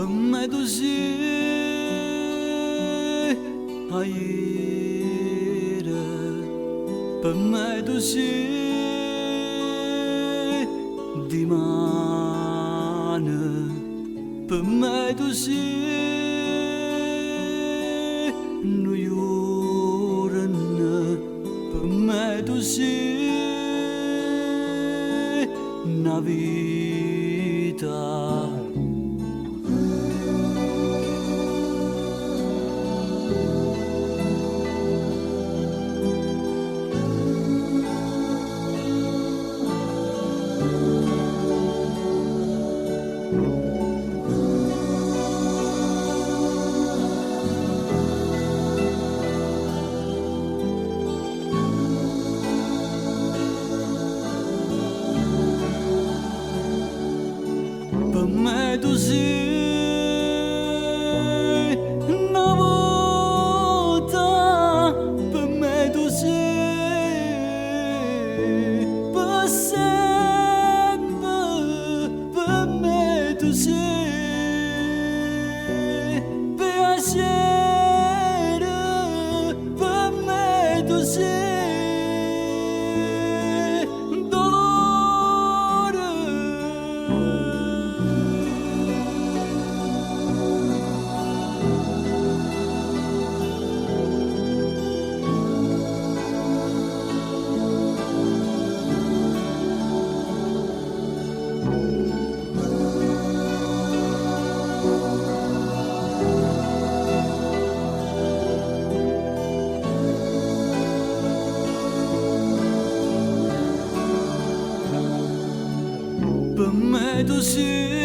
me tu sei aire, per me tu sei dimane, per me tu sei noiorana, per me tu sei una vita. Per me tu sei una volta, per me tu sei per sempre, per me tu sei piacere, per me tu sei dolore. Per me tu sei